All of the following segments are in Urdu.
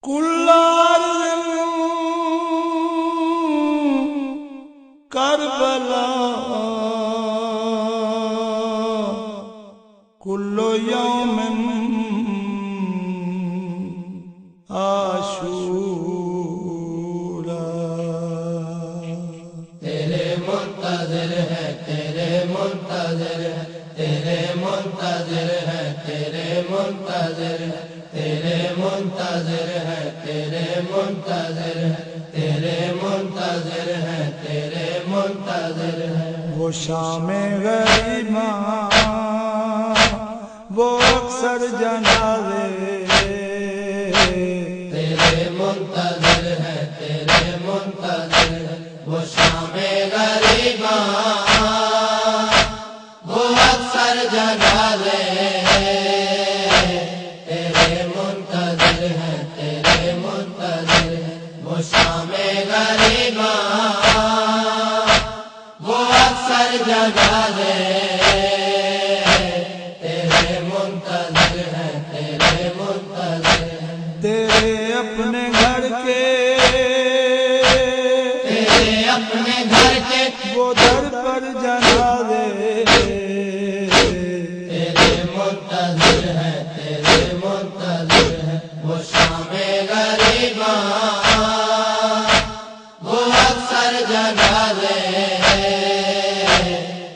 کل ارض کربلا کل یوم عاشورا تیرے منتظر ہے، تیرے منتظر ہے، تیرے منتظر ہے، تیرے منتظر ہے، تیرے منتظر ہے، تیرے منتظر ہے، تیرے منتظر ہے، تیرے منتظر ہے۔ وہ شام غریباں وہ اکثر جنازے تیرے منتظر ہے، تیرے منتظر ہے، وہ شام غریباں وہ اکثر جنازے تیرے منتظر ہے، تیرے منتظر ہے، وہ شام غریباں وہ اکثر جنازے تیرے منتظر ہے، تیرے منتظر ہے۔ تیرے اپنے گھر کے تیرے اپنے گھر کے وہ در پر جنازے تیرے منتظر ہے، تیرے منتظر ہے، وہ شام غریباں وہ اکثر جنازے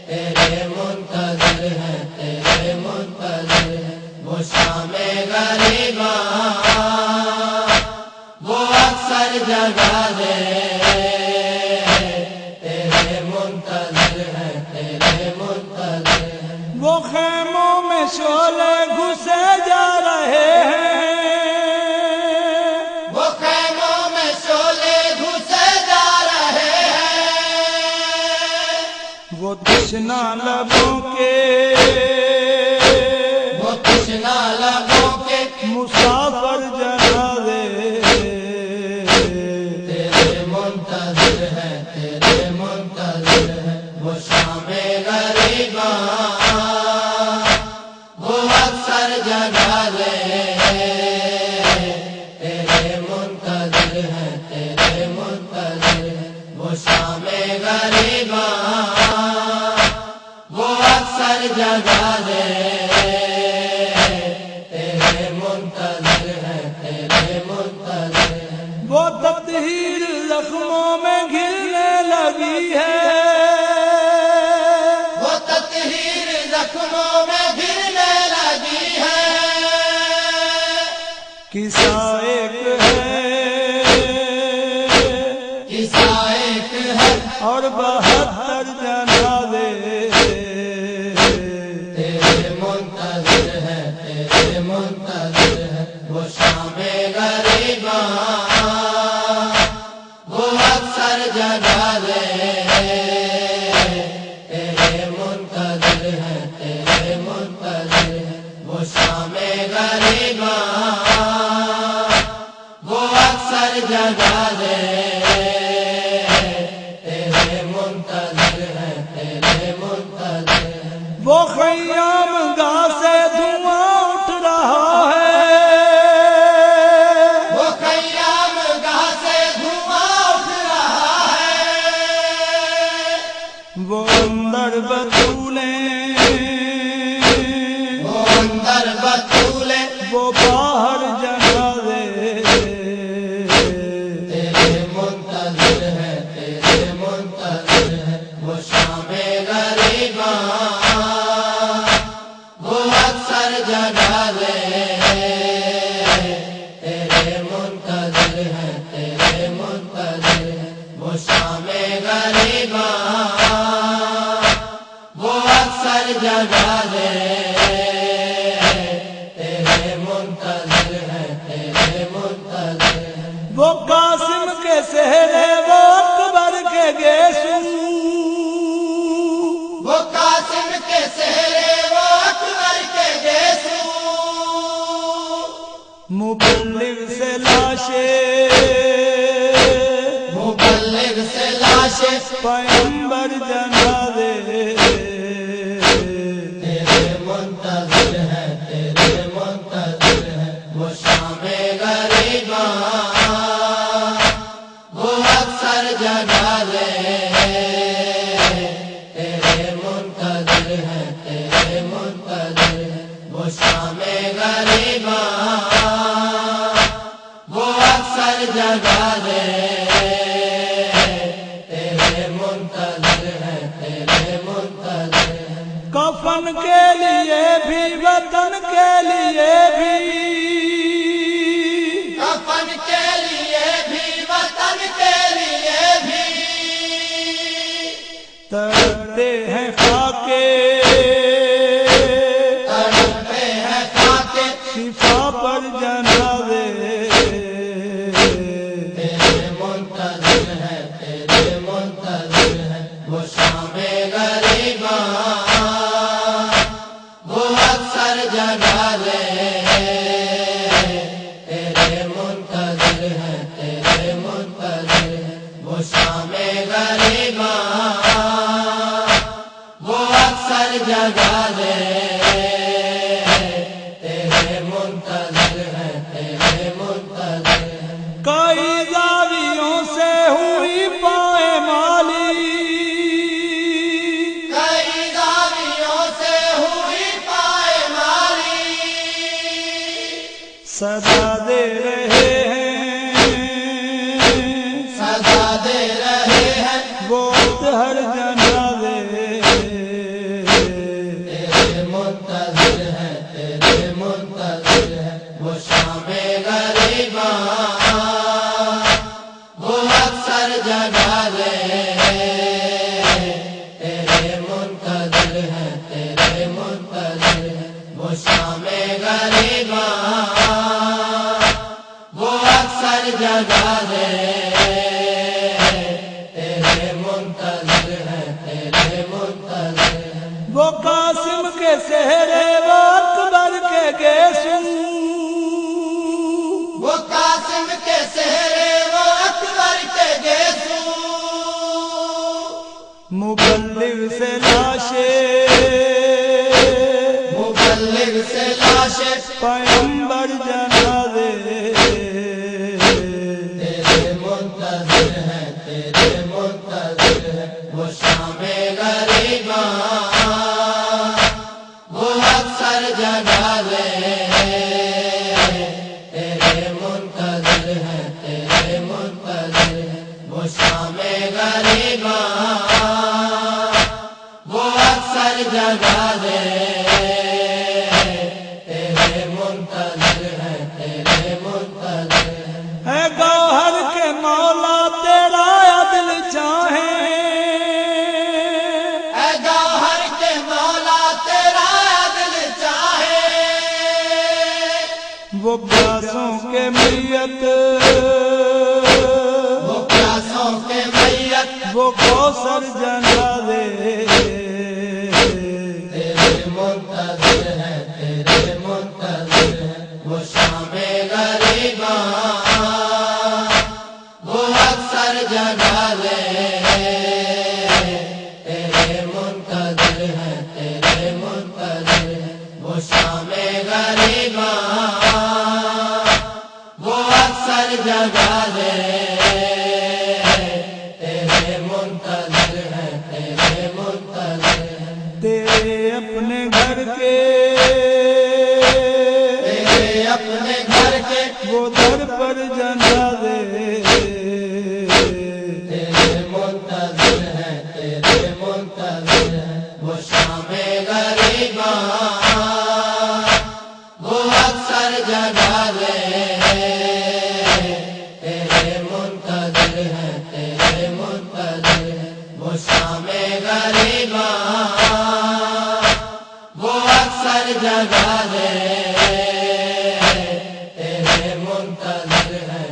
تیرے منتظر ہے، تیرے منتظر ہے، وہ شام غریباں وہ اکثر جنازے تیرے منتظر ہے، تیرے منتظر ہے۔ وہ خیموں میں شعلے گھسے جا رہے ہیں، وہ خیموں میں شعلے گھسے جا رہے ہیں، وہ تشنا لبوں کے وہ تشنا لبوں کے مسافر جنازے تیرے منتظر ہے، تیرے منتظر ہے، وہ شام غریباں وہ اکثر جنازے تیرے منتظر ہے، تیرے منتظر ہے، وہ شام غریباں وہ اکثر جنازے تیرے منتظر ہے، تیرے منتظر ہے۔ وہ تطہیر زخموں میں گرنے لگی ہے، وہ تطہیر زخموں میں گرنے لگی ہے، قصہ ایک ہے قصہ ایک ہے اور 72 جنازے تیرے منتظر ہے، تیرے منتظر ہے، وہ شام غریباں وہ اکثر جنازے تیرے منتظر ہے، تیرے منتظر ہے، وہ شام غریباں وہ اکثر جنازے تیرے منتظر ہے، تیرے منتظر ہے۔ وہ خیام گاہ سے دھواں اٹھ رہا ہے، وہ خیام گاہ سے دھواں اٹھ رہا ہے، وہ اندر بطولیں وہ اندر بطولے وہ باہر جنازے تیرے منتظر ہے، تیرے منتظر ہے، وہ شام غریباں وہ اکثر جنازے تیرے منتظر ہے، تیرے منتظر ہے، وہ شام غریباں وہ اکثر جنازے تیرے منتظر ہے، تیرے منتظر ہے۔ وہ قاسم کے سہرے وہ اکبر کے گیسو وہ قاسم کے سہرے وہ اکبر کے گیسو مبلغ سے لاشیں مبلغ سے لاشیں پیغمبر جنازے تیرے منتظر ہے، تیرے منتظر ہے، وہ شام غریباں وہ اکثر جگا دے تیرے منتظر ہیں، تیرے منتظر ہیں وہ شام غریباں، وہ اکثر جگا دے تیرے منتظر ہیں، تیرے منتظر ہیں کفن کے لیے بھی وطن کے لیے بھی، کفن کے لیے بھی وطن کے لیے بھی تڑپتے ہیں خاکے، تڑپتے ہیں خاکے شفا پر جنازے تیرے منتظر ہیں، تیرے منتظر ہیں وہ شام غریباں، وہ اکثر جگا دے تیرے منتظر ہیں، تیرے منتظر ہیں وہ شام غریباں، وہ اکثر جگا دے تیرے منتظر ہیں، تیرے منتظر ہیں کئی زاویوں سے ہوئی پائے مالی، کئی زاویوں سے ہوئی پائے مالی صدا دے رہے ہیں، سزا دے رہے ہیں وقت ہر جنازے تیرے منتظر ہیں، تیرے منتظر ہیں وہ شام غریباں، وہ اکثر جگا دے تیرے منتظر ہیں، تیرے منتظر ہیں وہ شام غریباں، وہ اکثر جگا دے تیرے منتظر ہیں، تیرے منتظر ہیں وہ قاسم کے سہرے وہ اکبر کے گیسو، وہ قاسم کے سہرے وہ اکبر کے گیسو مبلغ سے لاشیں، مبلغ سے لاشیں پیغمبر جنازے تیرے منتظر ہیں، تیرے منتظر ہیں وہ شام غریباں، وہ اکثر جگا دے تیرے منتظر ہیں، تیرے منتظر ہیں وہ شام غریباں، وہ اکثر جگا دے تیرے منتظر ہیں، تیرے منتظر ہیں ہے گوہر کے مولا تیرا عدل چاہے، اے گوہر کے مولا تیرا عدل چاہے وہ پیاسوں کے میت، وہ پیاسوں کے میت وہ کوثر جنازے تیرے منتظر ہیں، تیرے منتظر ہیں وہ شام غریباں، وہ اکثر جگا دے تیرے منتظر ہیں، تیرے منتظر ہیں وہ شام غریباں، وہ اکثر جگا دے تیرے منتظر ہیں، تیرے منتظر ہیں تیرے اپنے گھر کے، تیرے اپنے گھر کے وہ در پر جنازے تیرے منتظر ہیں، تیرے منتظر ہیں وہ شام غریباں، وہ اکثر جگا دے تیرے منتظر ہیں، تیرے منتظر ہیں وہ شام غریباں، وہ اکثر جگا دے تیرے منتظر ہیں،